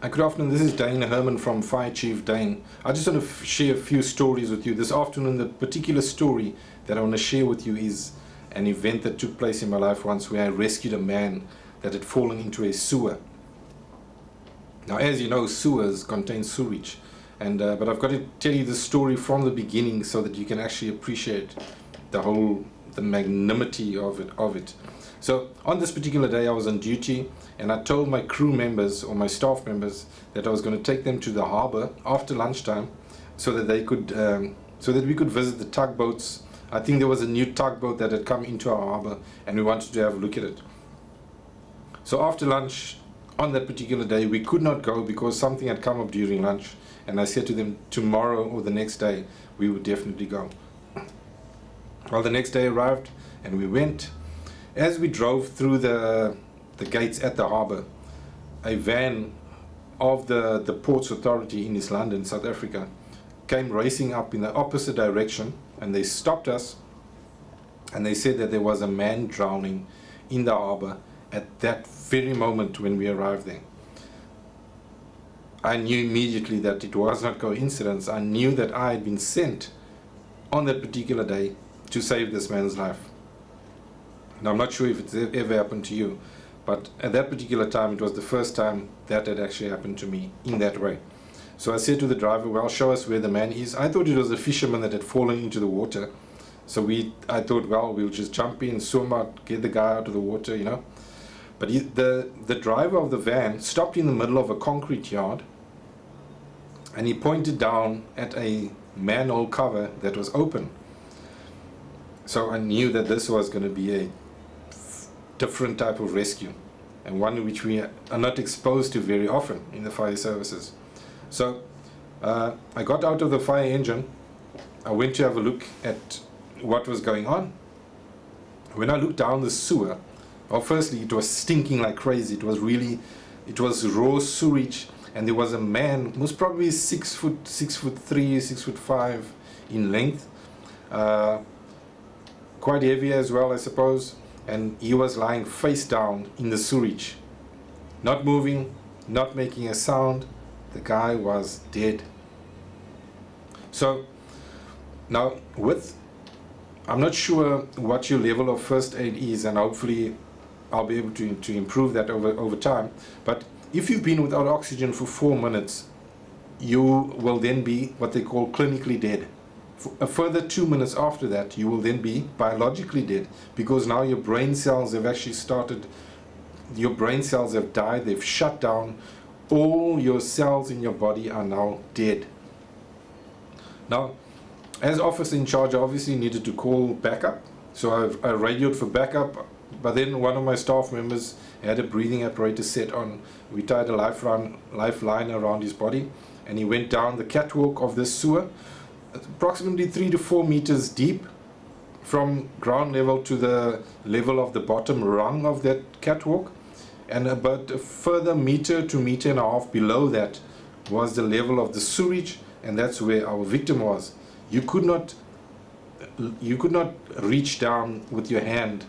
Good afternoon, this is Dane Herman from Fire Chief Dane. I just want to share a few stories with you. This afternoon, the particular story that I want to share with you is an event that took place in my life once where I rescued a man that had fallen into a sewer. Now, as you know, sewers contain sewage, but I've got to tell you the story from the beginning so that you can actually appreciate the magnanimity of it. So on this particular day I was on duty, and I told my crew members or my staff members that I was going to take them to the harbor after lunchtime so that they could so that we could visit the tugboats. I think there was a new tugboat that had come into our harbor and we wanted to have a look at it. So after lunch on that particular day we could not go because something had come up during lunch, and I said to them tomorrow or the next day we would definitely go. Well, the next day arrived and we went. As we drove through the gates at the harbour, a van of the Ports Authority in East London, South Africa, came racing up in the opposite direction, and they stopped us and they said that there was a man drowning in the harbour at that very moment when we arrived there. I knew immediately that it was not coincidence. I knew that I had been sent on that particular day to save this man's life. Now, I'm not sure if it's ever happened to you, but at that particular time it was the first time that had actually happened to me in that way. So I said to the driver, well, show us where the man is. I thought it was a fisherman that had fallen into the water. So I thought, well, we'll just jump in, swim out, get the guy out of the water, you know. But the driver of the van stopped in the middle of a concrete yard, and he pointed down at a manhole cover that was open. So I knew that this was going to be a different type of rescue, and one which we are not exposed to very often in the fire services. So I got out of the fire engine. I went to have a look at what was going on. When I looked down the sewer, well, firstly it was stinking like crazy. It was raw sewage, and there was a man who was probably 6'3", 6'5" in length, quite heavy as well, I suppose, and he was lying face down in the sewage, not moving, not making a sound. The guy was dead. So now, I'm not sure what your level of first aid is, and hopefully I'll be able to improve that over time, but if you've been without oxygen for 4 minutes, you will then be what they call clinically dead. For a further 2 minutes after that, you will then be biologically dead, because now your brain cells have actually your brain cells have died, they've shut down, all your cells in your body are now dead. Now, as officer in charge, I obviously needed to call backup, so I radioed for backup, but then one of my staff members had a breathing apparatus set on. We tied a lifeline around his body, and he went down the catwalk of this sewer, approximately 3 to 4 meters deep, from ground level to the level of the bottom rung of that catwalk, and about a further meter to meter and a half below that was the level of the sewage, and that's where our victim was. You could not reach down with your hand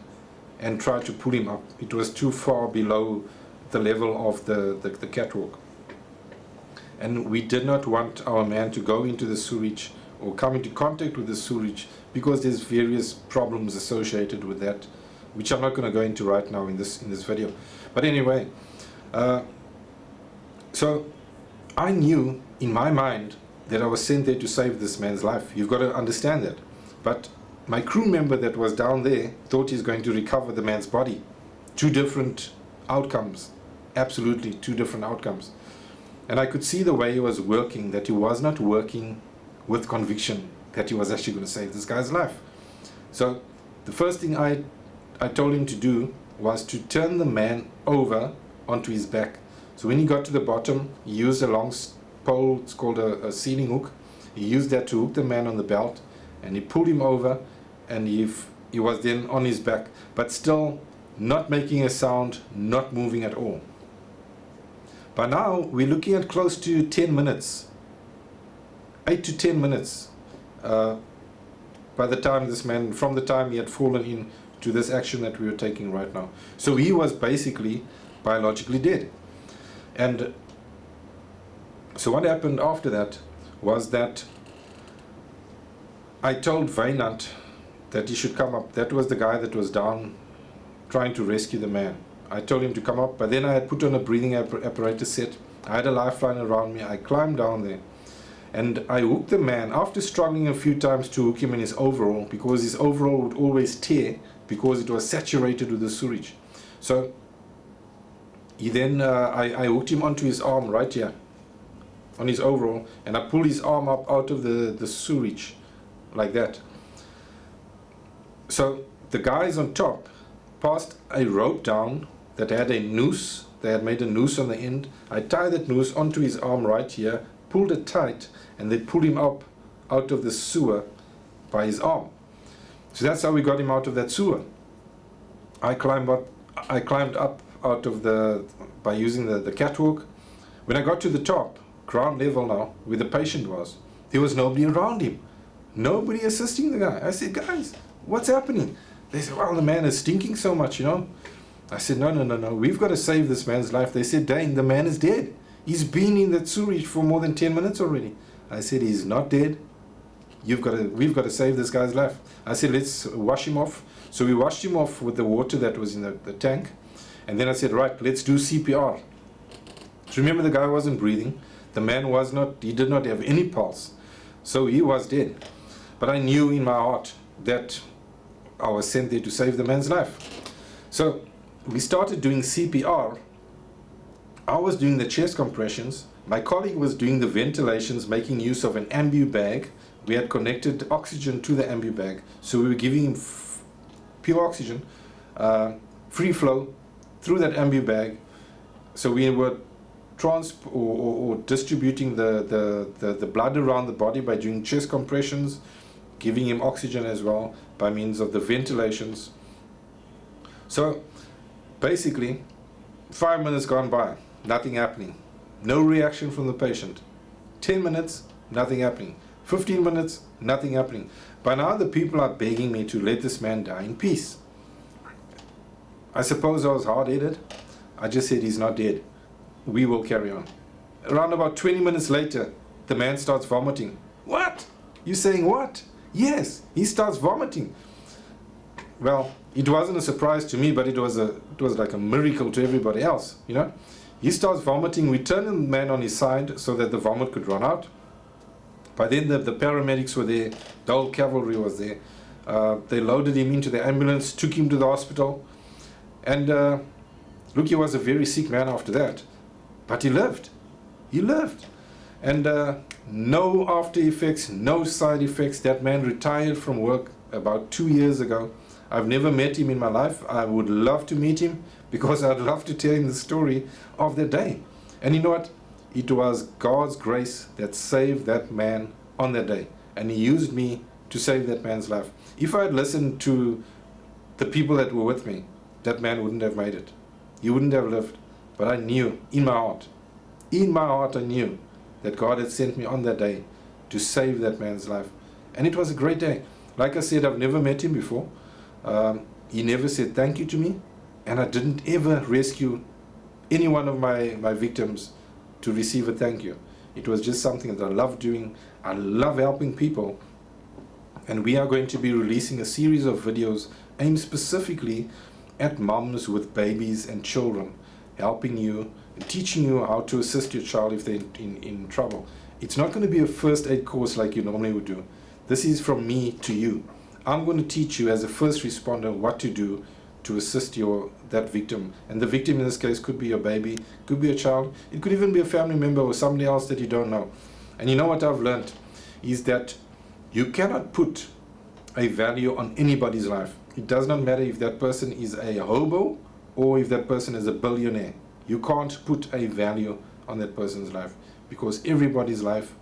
and try to pull him up. It was too far below the level of the catwalk, and we did not want our man to go into the sewage or come into contact with the sewage, because there's various problems associated with that, which I'm not going to go into right now in this video. But anyway, so I knew in my mind that I was sent there to save this man's life. You've got to understand that. But my crew member that was down there thought he's going to recover the man's body. Two different outcomes, absolutely two different outcomes. And I could see the way he was working, that he was not working with conviction that he was actually going to save this guy's life. So the first thing I told him to do was to turn the man over onto his back. So when he got to the bottom, he used a long pole, it's called a ceiling hook. He used that to hook the man on the belt, and he pulled him over, and he was then on his back, but still not making a sound, not moving at all. By now we're looking at close to 10 minutes, 8 to 10 minutes, by the time from the time he had fallen in to this action that we were taking right now. So he was basically biologically dead. And So what happened after that was that I told Wynand that he should come up. That was the guy that was down trying to rescue the man. I told him to come up, but then I had put on a breathing apparatus set. I had a lifeline around me. I climbed down there and I hooked the man after struggling a few times to hook him in his overall, because his overall would always tear because it was saturated with the sewage. So he then I hooked him onto his arm right here on his overall, and I pulled his arm up out of the sewage like that. So the guys on top passed a rope down that had a noose. They had made a noose on the end. I tied that noose onto his arm right here, pulled it tight, and they pulled him up out of the sewer by his arm. So that's how we got him out of that sewer. I climbed up out of by using the catwalk. When I got to the top, ground level now, where the patient was, there was nobody around him. Nobody assisting the guy. I said, guys, what's happening? They said, well, the man is stinking so much, you know. I said, no, we've got to save this man's life. They said, Dane, the man is dead. He's been in that sewage for more than 10 minutes already. I said, he's not dead. We've got to save this guy's life. I said, let's wash him off. So we washed him off with the water that was in the tank. And then I said, right, let's do CPR. So remember, the guy wasn't breathing. The man he did not have any pulse. So he was dead. But I knew in my heart that I was sent there to save the man's life. So we started doing CPR. I was doing the chest compressions. My colleague was doing the ventilations, making use of an ambu bag. We had connected oxygen to the ambu bag. So we were giving him pure oxygen, free flow through that ambu bag. So we were distributing the blood around the body by doing chest compressions, giving him oxygen as well by means of the ventilations. So basically 5 minutes gone by, nothing happening, no reaction from the patient. 10 minutes, nothing happening. 15 minutes, nothing happening. By now the people are begging me to let this man die in peace. I suppose I was hard-headed. I just said, he's not dead, we will carry on. Around about 20 minutes later, the man starts vomiting. What? You saying what? Yes, he starts vomiting. Well, it wasn't a surprise to me, but it was like a miracle to everybody else, you know. He starts vomiting. We turned the man on his side so that the vomit could run out. By then the paramedics were there, the whole cavalry was there. They loaded him into the ambulance, took him to the hospital, and look, he was a very sick man after that, but he lived. He lived. And no after effects, no side effects. That man retired from work about 2 years ago. I've never met him in my life. I would love to meet him, because I'd love to tell him the story of that day. And you know what? It was God's grace that saved that man on that day. And he used me to save that man's life. If I had listened to the people that were with me, that man wouldn't have made it. He wouldn't have lived. But I knew in my heart I knew that God had sent me on that day to save that man's life. And it was a great day. Like I said, I've never met him before. He never said thank you to me, and I didn't ever rescue any one of my victims to receive a thank you. It was just something that I love doing. I love helping people, and we are going to be releasing a series of videos aimed specifically at moms with babies and children, helping you and teaching you how to assist your child if they're in trouble. It's not going to be a first aid course like you normally would do. This is from me to you. I'm going to teach you as a first responder what to do to assist that victim. And the victim in this case could be your baby, could be a child, it could even be a family member or somebody else that you don't know. And you know what I've learned is that you cannot put a value on anybody's life. It does not matter if that person is a hobo or if that person is a billionaire. You can't put a value on that person's life, because everybody's life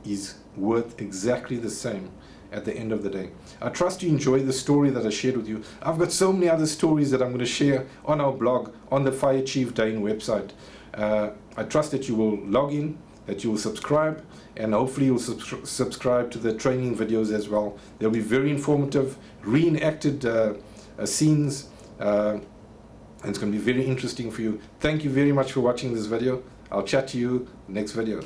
is worth exactly the same at the end of the day. I trust you enjoy the story that I shared with you. I've got so many other stories that I'm going to share on our blog, on the Fire Chief Dane website. I trust that you will log in, that you will subscribe, and hopefully you'll subscribe to the training videos as well. They'll be very informative, reenacted scenes, and it's going to be very interesting for you. Thank you very much for watching this video. I'll chat to you next video.